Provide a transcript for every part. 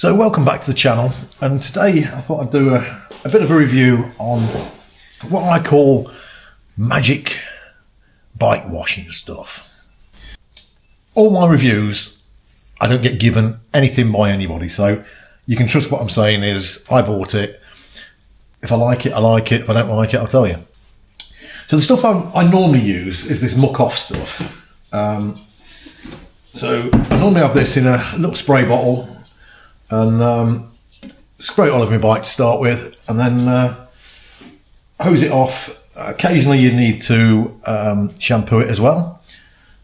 So welcome back to the channel, and today I thought I'd do a bit of a review on what I call magic bike washing stuff. All my reviews, I don't get given anything by anybody, so you can trust what I'm saying is I bought it. If I like it, I like it. If I don't like it, I'll tell you. So the stuff I normally use is this Muc-Off stuff. So I normally have this in a little spray bottle and spray it all over my bike to start with, and then hose it off. Occasionally you need to shampoo it as well,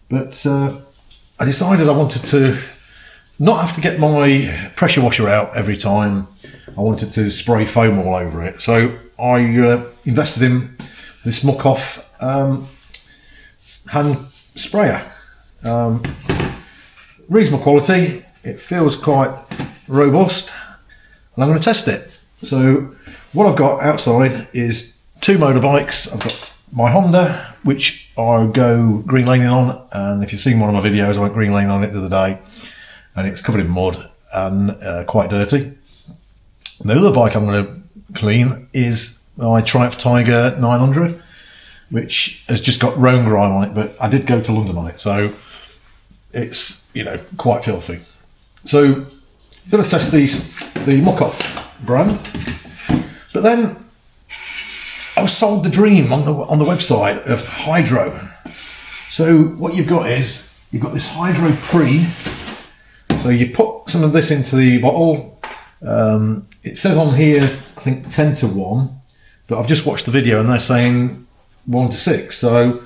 but I decided I wanted to not have to get my pressure washer out every time. I wanted to spray foam all over it, so I invested in this Muc-Off hand sprayer. Reasonable quality, it feels quite robust, and I'm going to test it. So what I've got outside is two motorbikes. I've got my Honda, which I go green laning on, and if you've seen one of my videos, I went green lane on it the other day, and it's covered in mud and quite dirty. The other bike I'm going to clean is my Triumph Tiger 900, which has just got roan grime on it, but I did go to London on it, so it's, you know, quite filthy. So I'm going to test the Muc-Off brand, but then I was sold the dream on the website of Hydro. So what you've got is you've got this Hydro Pre. So you put some of this into the bottle. It says on here I think 10 to 1, but I've just watched the video and they're saying 1 to 6. So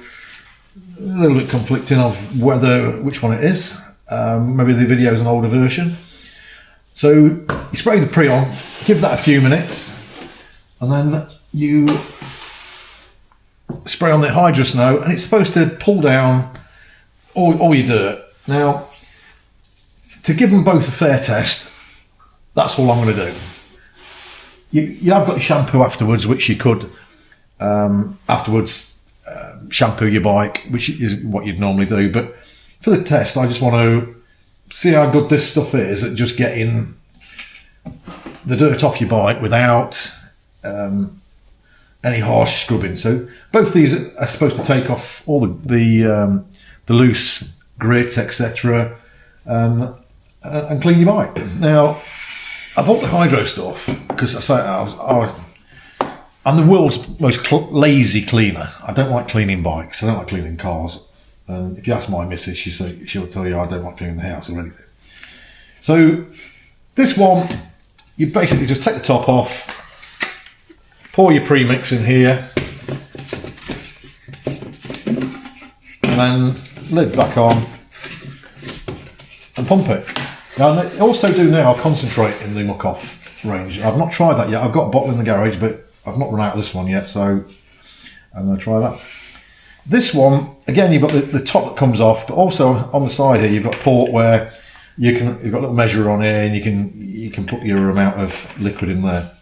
a little bit conflicting of which one it is. Maybe the video is an older version. So you spray the Pre on, give that a few minutes, and then you spray on the Hydro Snow, and it's supposed to pull down all your dirt. Now, to give them both a fair test, that's all I'm going to do. You have got your shampoo afterwards, which you could shampoo your bike, which is what you'd normally do. But for the test, I just want to see how good this stuff is at just getting the dirt off your bike without any harsh scrubbing. So both these are supposed to take off all the loose grit, etc., and clean your bike. Now, I bought the Hydro stuff because I'm the world's most lazy cleaner. I don't like cleaning bikes. I don't like cleaning cars. And if you ask my missus, she'll tell you I don't like cleaning the house or anything. So this one, you basically just take the top off, pour your premix in here, and then lid back on and pump it. Now they also do now concentrate in the Muc-Off range. I've not tried that yet. I've got a bottle in the garage, but I've not run out of this one yet, so I'm going to try that. This one, again, you've got the top that comes off, but also on the side here you've got a port where you've got a little measure on here, and you can put your amount of liquid in there.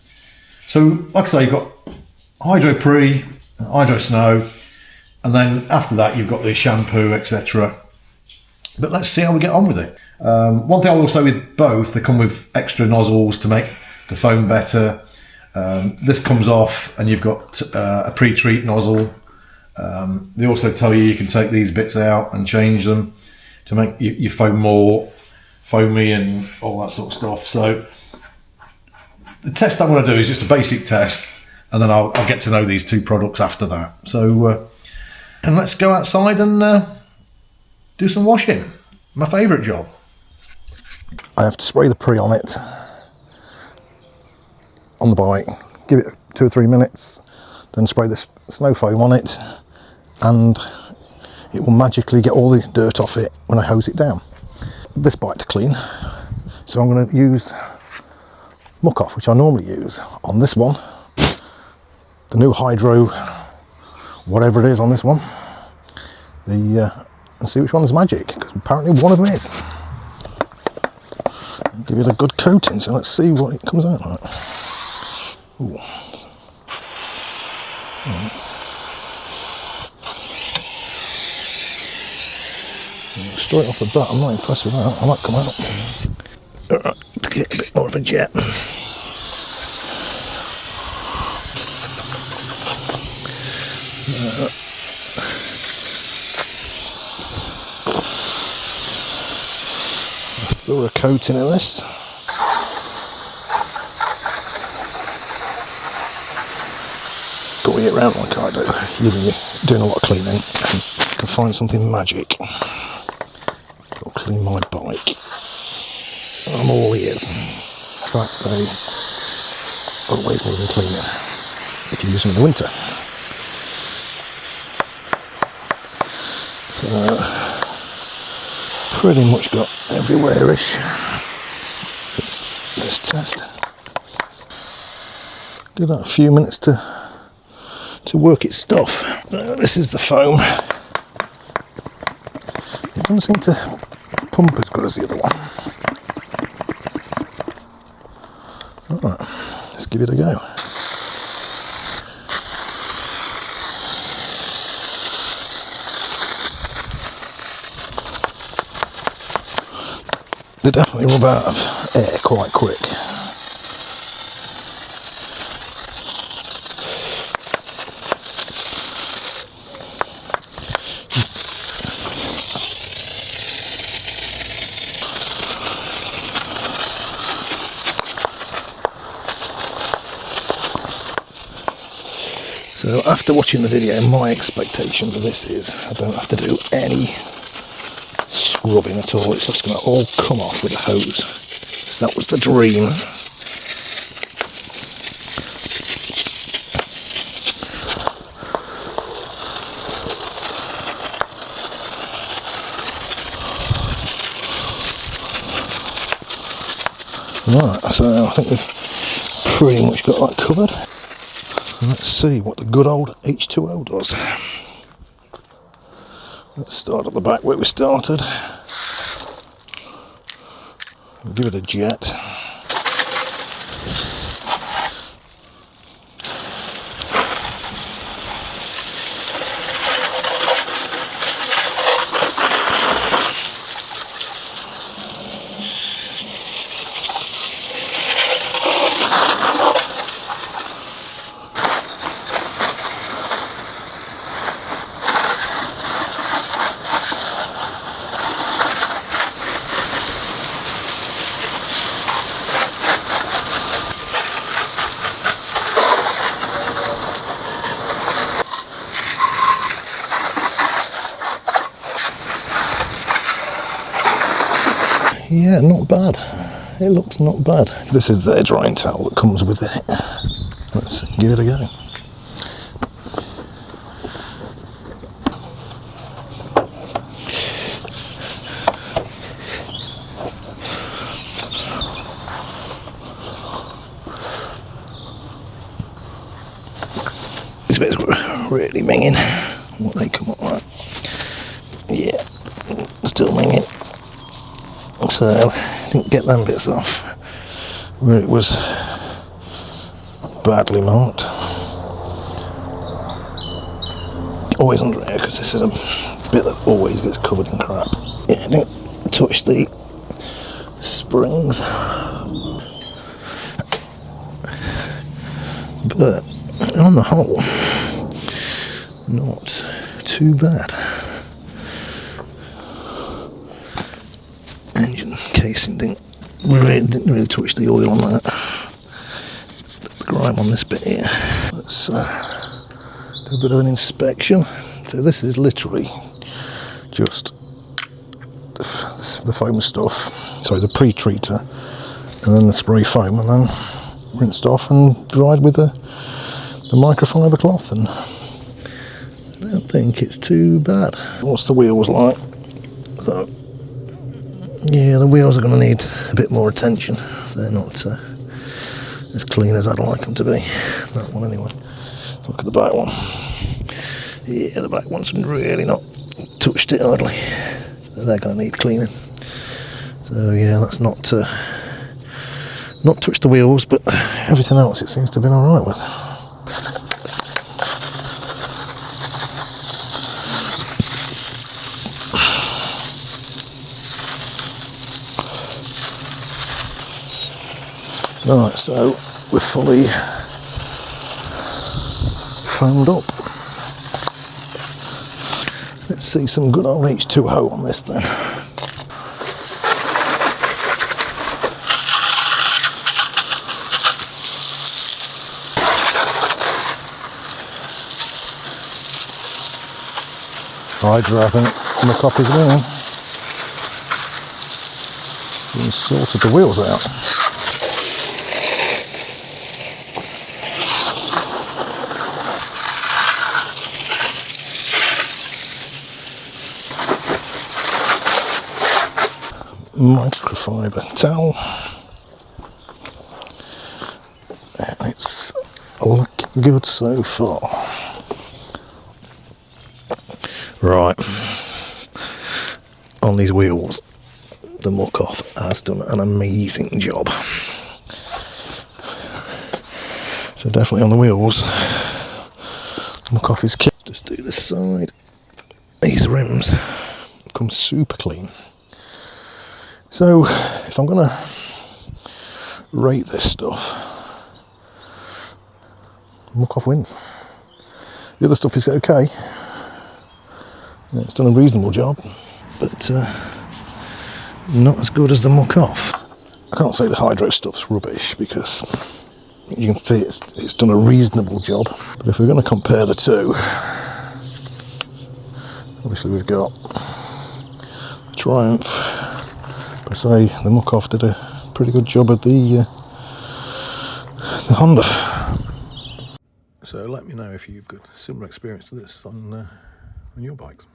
So, like I say, you've got Hydro Pre, Hydro Snow, and then after that you've got the shampoo, etc. But let's see how we get on with it. One thing I will say with both, they come with extra nozzles to make the foam better. This comes off, and you've got a pre-treat nozzle. They also tell you can take these bits out and change them to make your foam more foamy and all that sort of stuff. So the test I'm going to do is just a basic test, and then I'll get to know these two products after that. So and let's go outside and do some washing. My favourite job. I have to spray the Pre on it, on the bike, give it 2 or 3 minutes, then spray the snow foam on it, and it will magically get all the dirt off it when I hose it down. This bike to clean, so I'm going to use Muc-Off, which I normally use on this one, the new Hydro, whatever it is on this one, and see which one's magic, because apparently one of them is. Give it a good coating, so let's see what it comes out like. Ooh. Straight off the bat, I'm not impressed with that. I might come out. To get a bit more of a jet. Throw a coating of this. Got to get around like I do. You're doing a lot of cleaning and you can find something magic. Got to clean my bike. I'm all ears. In fact, they always need cleaning if you use them in the winter. So, pretty much got everywhere-ish. This test. Give that a few minutes to work its stuff. So this is the foam. It doesn't seem to pump as good as the other one. Alright, let's give it a go. They definitely rub out of air quite quick. So after watching the video, my expectation for this is I don't have to do any scrubbing at all. It's just going to all come off with a hose. That was the dream. Right, so I think we've pretty much got that covered. Let's see what the good old H2O does. Let's start at the back where we started. Give it a jet. Yeah, not bad. It looks not bad. This is their drying towel that comes with it. Let's give it a go. This bit's really minging. What they come up like. Yeah, still minging. So I didn't get them bits off where it was badly marked. Always under here because this is a bit that always gets covered in crap. Yeah, I didn't touch the springs, but on the whole, not too bad. Engine casing didn't really touch the oil on that. The grime on this bit here. Let's do a bit of an inspection. So this is literally just the foam stuff. Sorry, the pre-treater, and then the spray foam, and then rinsed off and dried with the microfiber cloth. And I don't think it's too bad. What's the wheels like? So, yeah, the wheels are going to need a bit more attention. They're not as clean as I'd like them to be. That one anyway. Let's look at the back one. Yeah, the back one's really not touched it hardly. They're going to need cleaning. So yeah, that's not touched the wheels, but everything else it seems to have been alright with. Right, so we're fully foamed up. Let's see some good old H2O on this then. Hydra, I think, Muc-Off is winning. He's sorted the wheels out. Microfiber towel. It's looking good so far. Right, on these wheels, the Muc-Off has done an amazing job. So definitely on the wheels, Muc-Off is key. Just do this side. These rims come super clean. So if I'm gonna rate this stuff, Muc-Off wins. The other stuff is okay. Yeah, it's done a reasonable job, but not as good as the Muc-Off. I can't say the Hydro stuff's rubbish because you can see it's done a reasonable job. But if we're going to compare the two, obviously we've got Triumph. I say the Muc-Off did a pretty good job of the Honda. So let me know if you've got similar experience to this on your bikes.